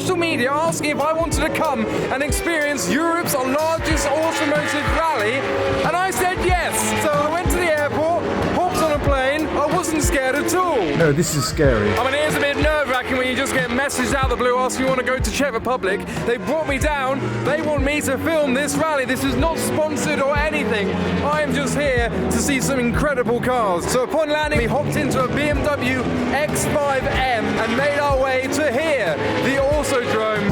social media asking if I wanted to come and experience Europe's largest automotive rally, and I said yes. So I went to the airport, hopped on a plane. I wasn't scared at all. No, this is scary. I mean, it is a bit nerve-wracking when you just get messaged out of the blue asking you want to go to Czech Republic. They brought me down. They want me to film this rally. This is not sponsored or anything. I am just here to see some incredible cars. So upon landing, we hopped into a BMW X5M and made our way to here, the Autodrome.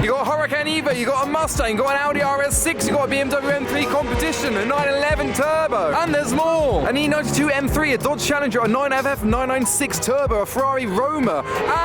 You got a Hurricane Evo, you got a Mustang, you got an Audi RS6, you got a BMW M3 Competition, a 911 Turbo, and there's more! An E92 M3, a Dodge Challenger, a 9FF 996 Turbo, a Ferrari Roma,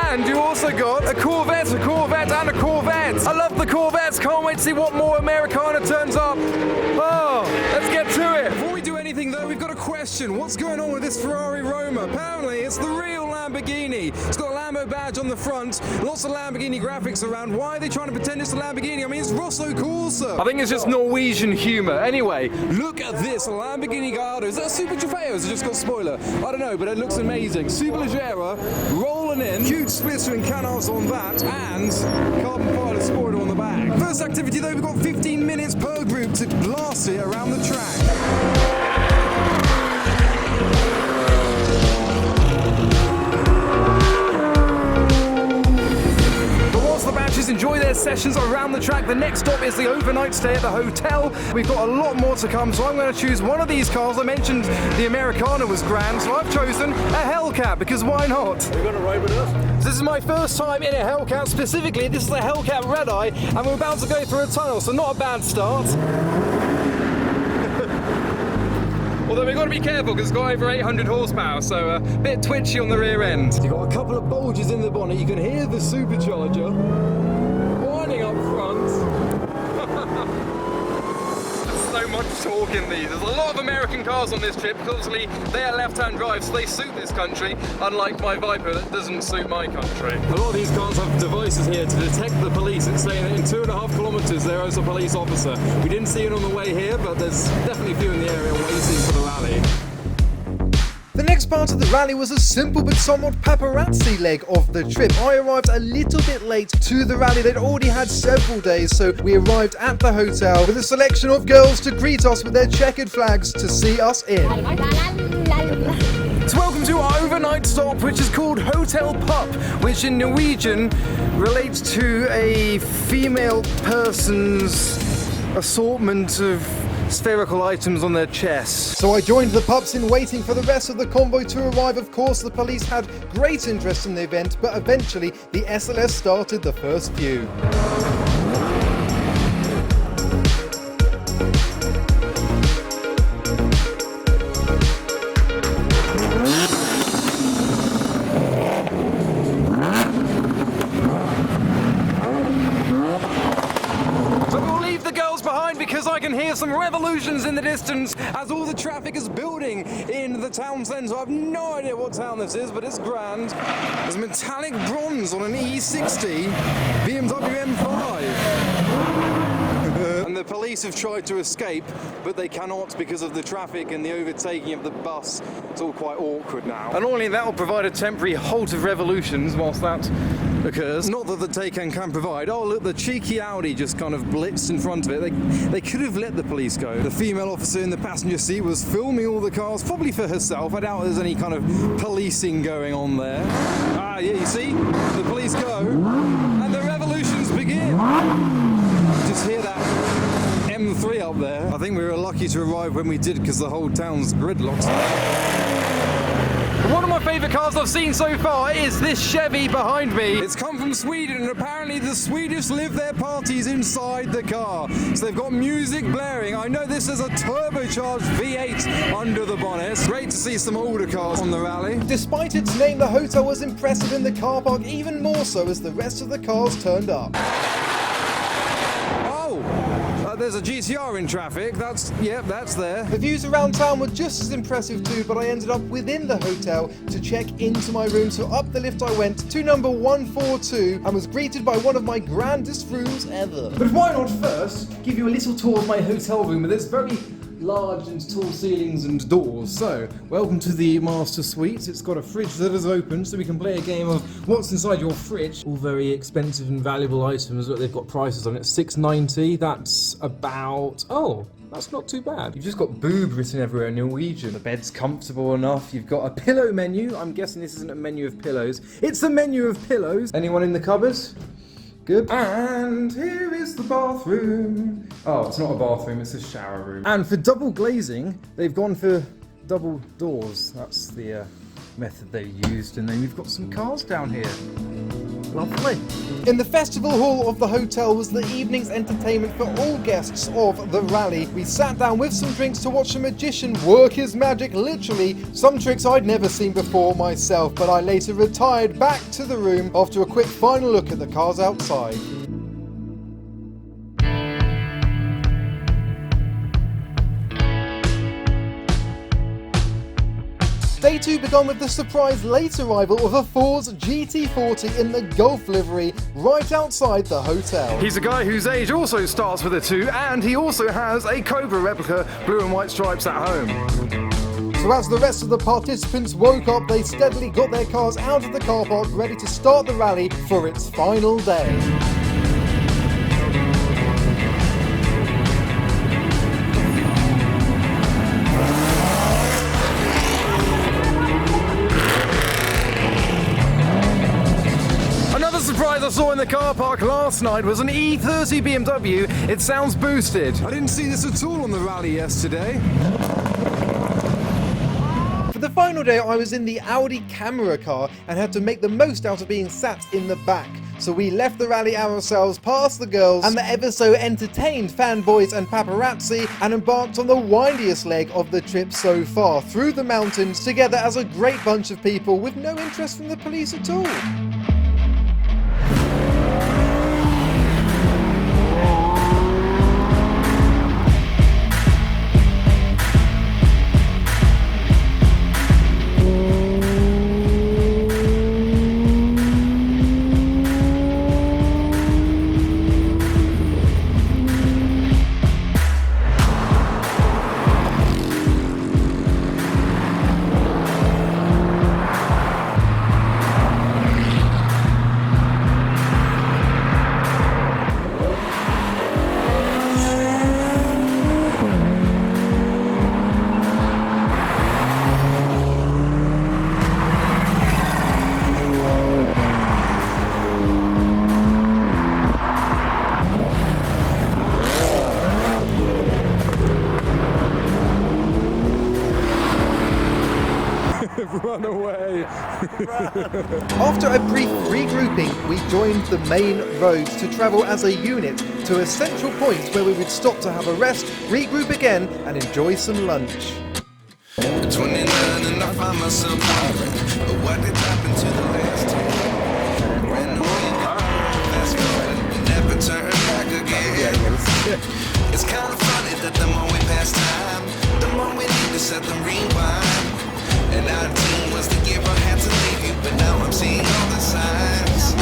and you also got a Corvette, and a Corvette! I love the Corvettes, can't wait to see what more Americana turns up! Oh, let's get to it! Before we do anything though, we've got a question. What's going on with this Ferrari Roma? Apparently it's the real Lamborghini. It's got a Lambo badge on the front, lots of Lamborghini graphics around. Why are they trying to pretend it's a Lamborghini? I mean, it's Rosso Corsa. I think it's just Norwegian humour. Anyway, look at this Lamborghini Gallardo. Is that a Super Trofeo? Has it just got spoiler? I don't know, but it looks amazing. Superleggera rolling in, huge splitter and canards on that, and carbon fiber spoiler on the back. First activity though, we've got 15 minutes per group to blast it around the track. Enjoy their sessions around the track. The next stop is the overnight stay at the hotel. We've got a lot more to come, so I'm going to choose one of these cars. I mentioned the Americana was grand, so I've chosen a Hellcat, because why not? Are you going to ride with us? This is my first time in a Hellcat. Specifically, this is the Hellcat Red Eye, and we're about to go through a tunnel, so not a bad start. Although we've got to be careful because it's got over 800 horsepower, so a bit twitchy on the rear end. You've got a couple of bulges in the bonnet. You can hear the supercharger winding up front. There's so much torque in these. There's a lot of American cars on this trip because obviously they are left-hand drive, so they suit this country, unlike my Viper that doesn't suit my country. A lot of these cars have devices here to detect the police. It's saying that in 2.5 kilometres there is a police officer. We didn't see it on the way here, but there's definitely a few in the area waiting for the rally. The next part of the rally was a simple but somewhat paparazzi leg of the trip. I arrived a little bit late to the rally. They'd already had several days, so we arrived at the hotel with a selection of girls to greet us with their checkered flags to see us in. So welcome to our overnight stop, which is called Hotel Pup, which in Norwegian relates to a female person's assortment of spherical items on their chest. So I joined the pups in waiting for the rest of the convoy to arrive. Of course, the police had great interest in the event, but eventually the SLS started the first few. Because I can hear some revolutions in the distance as all the traffic is building in the town centre. I have no idea what town this is, but it's grand. There's metallic bronze on an E60 BMW M5. And the police have tried to escape, but they cannot because of the traffic and the overtaking of the bus. It's all quite awkward now. And only that will provide a temporary halt of revolutions whilst that occurs. Not that the Taycan can provide. Oh look, the cheeky Audi just kind of blitzed in front of it. They could have let the police go. The female officer in the passenger seat was filming all the cars, probably for herself. I doubt there's any kind of policing going on there. Ah, yeah, you see? The police go, and the revolutions begin. Just hear that M3 up there. I think we were lucky to arrive when we did because the whole town's gridlocked. One of my favourite cars I've seen so far is this Chevy behind me. It's come from Sweden, and apparently the Swedish live their parties inside the car. So they've got music blaring. I know this is a turbocharged V8 under the bonnet. It's great to see some older cars on the rally. Despite its name, the hotel was impressive in the car park, even more so as the rest of the cars turned up. There's a GTR in traffic. That's there. The views around town were just as impressive too, but I ended up within the hotel to check into my room. So up the lift I went to number 142 and was greeted by one of my grandest rooms ever. But why not first give you a little tour of my hotel room with this very large and tall ceilings and doors. So, welcome to the master suite. It's got a fridge that is open, so we can play a game of what's inside your fridge. All very expensive and valuable items. Look, they've got prices on it. $6.90. That's about... oh, that's not too bad. You've just got boob written everywhere in Norwegian. The bed's comfortable enough. You've got a pillow menu. I'm guessing this isn't a menu of pillows. It's a menu of pillows. Anyone in the cupboard? Good. And here is the bathroom. Oh, it's not a bathroom, it's a shower room. And for double glazing, they've gone for double doors. That's the method they used. And then we've got some cars down here. Lovely. In the festival hall of the hotel was the evening's entertainment for all guests of the rally. We sat down with some drinks to watch a magician work his magic, literally. Some tricks I'd never seen before myself, but I later retired back to the room after a quick final look at the cars outside. Day 2 began with the surprise late arrival of a Ford's GT40 in the Golf livery right outside the hotel. He's a guy whose age also starts with a 2, and he also has a Cobra replica blue and white stripes at home. So as the rest of the participants woke up, they steadily got their cars out of the car park ready to start the rally for its final day. Surprise I saw in the car park last night was an E30 BMW. It sounds boosted. I didn't see this at all on the rally yesterday. For the final day, I was in the Audi camera car and had to make the most out of being sat in the back. So we left the rally ourselves past the girls and the ever so entertained fanboys and paparazzi and embarked on the windiest leg of the trip so far, through the mountains, together as a great bunch of people with no interest from the police at all. Run away. After a brief regrouping, we joined the main roads to travel as a unit to a central point where we would stop to have a rest, regroup again, and enjoy some lunch. 29 and I find myself wondering, what did happen to the last 10? Ran away, fast forward, never turn back again. It's kind of funny that the more we pass time, the more we need to set the rewind. And our team was to give our hat to leave you, but now I'm seeing all the signs.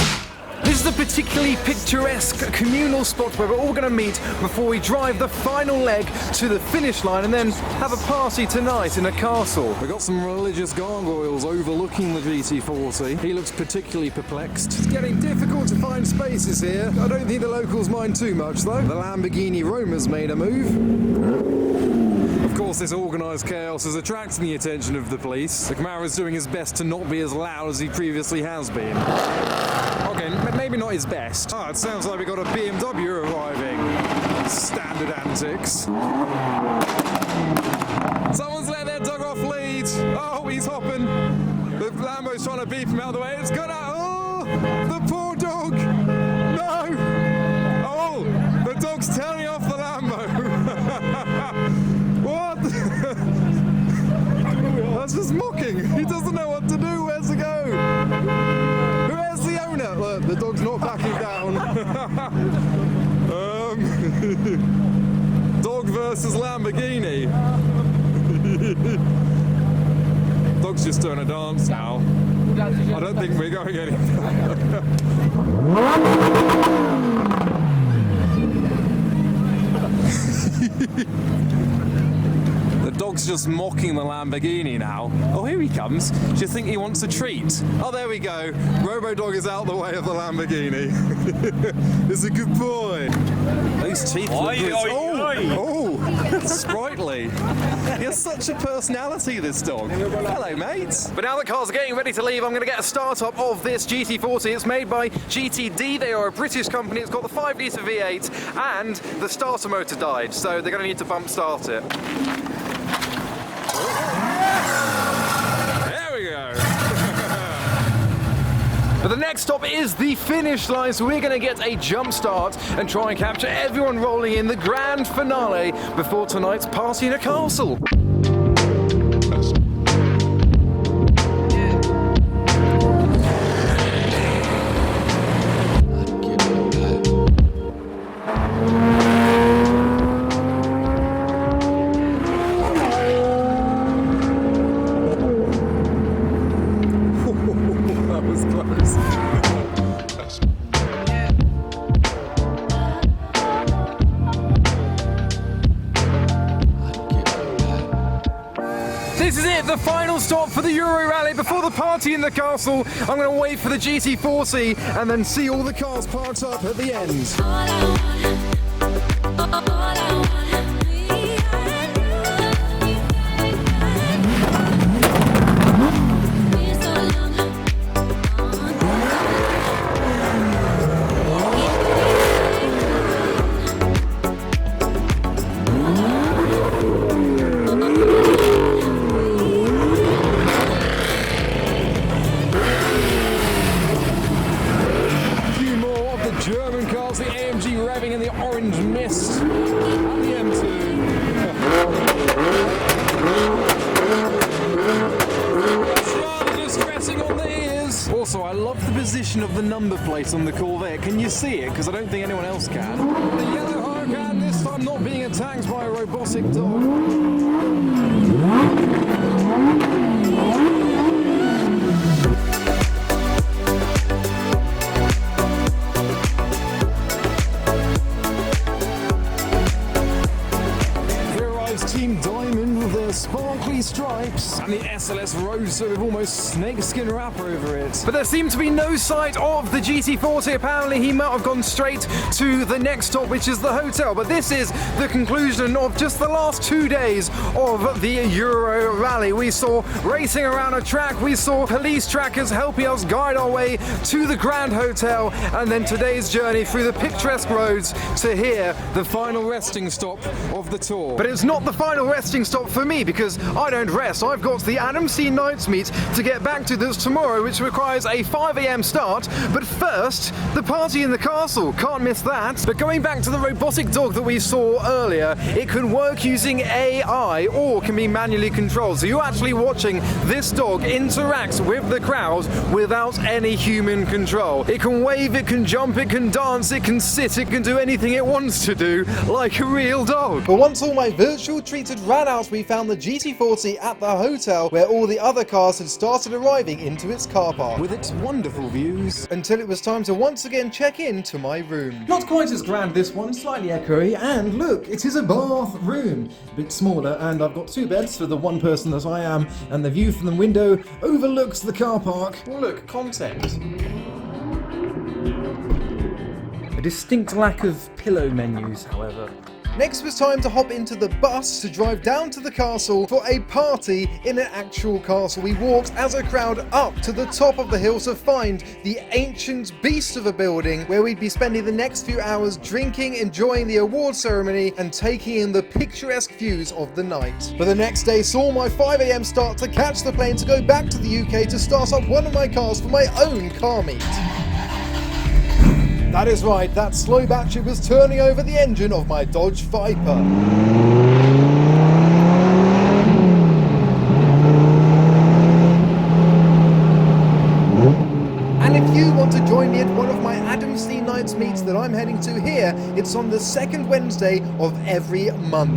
This is a particularly picturesque communal spot where we're all going to meet before we drive the final leg to the finish line and then have a party tonight in a castle. We've got some religious gargoyles overlooking the GT40. He looks particularly perplexed. It's getting difficult to find spaces here. I don't think the locals mind too much though. The Lamborghini Roma's made a move. Of course, this organised chaos is attracting the attention of the police. The Camara's doing his best to not be as loud as he previously has been. Okay, maybe not his best. Oh, it sounds like we got a BMW arriving. Standard antics. Someone's let their dog off lead. Oh, he's hopping. The Lambo's trying to beep him out of the way. It's gonna... oh, the poor dog. No. Oh, the dog's turning off the Lambo. What? That's just mocking. He doesn't know what to do. Where's to go? Where's the owner? Look, the dog's not backing down. Dog versus Lamborghini. Dog's just doing a dance now. I don't think we're going anywhere. dog's just mocking the Lamborghini now. Oh, here he comes. Do you think he wants a treat? Oh, there we go. Robo-dog is out the way of the Lamborghini. It's a good boy. Those teeth look good. Oh, sprightly. He has such a personality, this dog. Hello, mates. But now the cars are getting ready to leave, I'm going to get a start-up of this GT40. It's made by GTD. They are a British company. It's got the 5-litre V8 and the starter motor died, so they're going to need to bump start it. There we go. But the next stop is the finish line, so we're going to get a jump start and try and capture everyone rolling in the grand finale before tonight's party in a castle. This is it, the final stop for the EuroRally before the party in the castle. I'm going to wait for the GT40 and then see all the cars parked up at the end. German cars, the AMG revving in the orange mist, and the M2. It's rather distressing on the ears. Also, I love the position of the number plate on the Corvette. Can you see it? Because I don't think anyone else can. The yellow Hellcat, this time not being attacked by a robotic dog. Team Diamond with their sparkly stripes and the SLS Roadster with almost snakeskin wrap over it. But there seemed to be no sight of the GT40. Apparently he might have gone straight to the next stop, which is the hotel. But this is the conclusion of just the last 2 days of the EuroRally. We saw racing around a track, we saw police trackers helping us guide our way to the Grand Hotel, and then today's journey through the picturesque roads to here, the final resting stop of the tour. But it's not the final resting stop for me, because I don't rest. I've got the AdamCNights meet to get back to this tomorrow, which requires a 5 AM start. But first, the party in the castle. Can't miss that. But going back to the robotic dog that we saw earlier, it can work using AI or can be manually controlled. So you're actually watching this dog interact with the crowd without any human control. It can wave, it can jump, it can dance, it can sit, it can do anything it wants to do, like a real dog. But once all my virtual treated ran out, we found the GT40 at the hotel where all the other cars had started arriving into its car park. With its wonderful views. Until it was time to once again check in to my room. Not quite as grand this one, slightly echoey, and look, it is a bathroom. A bit smaller, and I've got 2 beds for the one person that I am, and the view from the window overlooks the car park. Oh look, content. A distinct lack of pillow menus, however. Next was time to hop into the bus to drive down to the castle for a party in an actual castle. We walked as a crowd up to the top of the hill to find the ancient beast of a building where we'd be spending the next few hours drinking, enjoying the award ceremony and taking in the picturesque views of the night. But the next day saw my 5 AM start to catch the plane to go back to the UK to start up one of my cars for my own car meet. That is right, that slow battery was turning over the engine of my Dodge Viper. And if you want to join me at one of my AdamCNights meets that I'm heading to here, it's on the 2nd Wednesday of every month.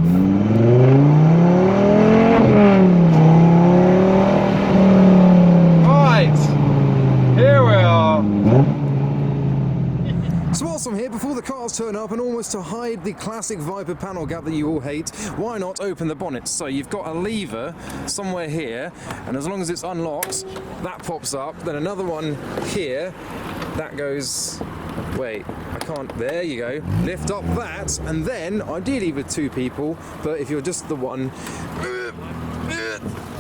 course, I'm here before the cars turn up, and almost to hide the classic Viper panel gap that you all hate, why not open the bonnet? So you've got a lever somewhere here, and as long as it's unlocked, that pops up. Then another one here, that goes... Wait, I can't... There you go. Lift up that, and then, ideally with two people, but if you're just the one...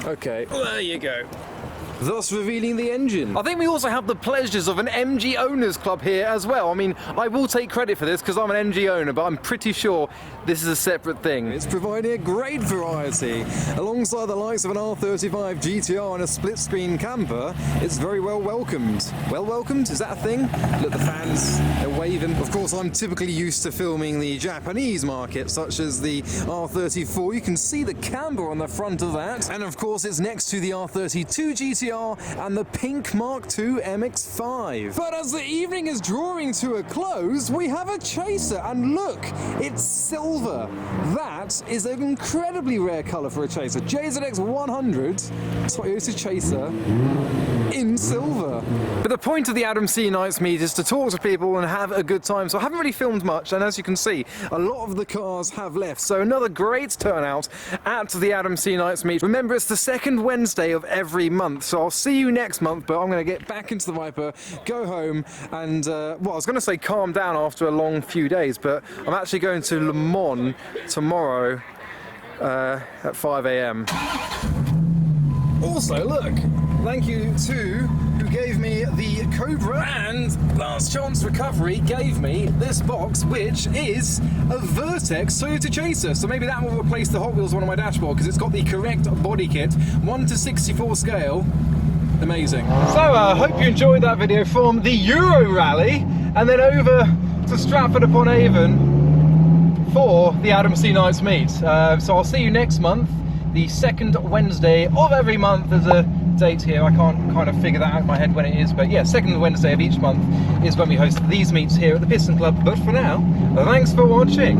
Okay, there you go. Thus revealing the engine. I think we also have the pleasures of an MG owners club here as well. I mean, I will take credit for this because I'm an MG owner, but I'm pretty sure this is a separate thing. It's providing a great variety. Alongside the likes of an R35 GTR and a split screen camper, it's very well welcomed. Well welcomed? Is that a thing? Look, the fans, they're waving. Of course, I'm typically used to filming the Japanese market, such as the R34. You can see the camber on the front of that. And of course, it's next to the R32 GTR and the pink Mark II MX-5. But as the evening is drawing to a close, we have a chaser, and look, it's silver. That is an incredibly rare colour for a chaser. JZX 100 Toyota Chaser in silver. But the point of the AdamCNights meet is to talk to people and have a good time. So I haven't really filmed much, and as you can see, a lot of the cars have left. So another great turnout at the AdamCNights meet. Remember, it's the second Wednesday of every month, so I'll see you next month, but I'm going to get back into the Viper, go home, and, well, I was going to say calm down after a long few days, but I'm actually going to Le Mans tomorrow at 5 AM. Also, look, thank you to who gave me the Cobra, and Last Chance Recovery gave me this box, which is a Vertex Toyota Chaser. So maybe that will replace the Hot Wheels one on my dashboard, because it's got the correct body kit, 1:64 scale. Amazing. So I hope you enjoyed that video from the EuroRally, and then over to Stratford upon Avon for the AdamCNights meet. So I'll see you next month, the second Wednesday of every month. There's a date here, I can't kind of figure that out in my head when it is, but yeah, second Wednesday of each month is when we host these meets here at the Piston Club. But for now, thanks for watching.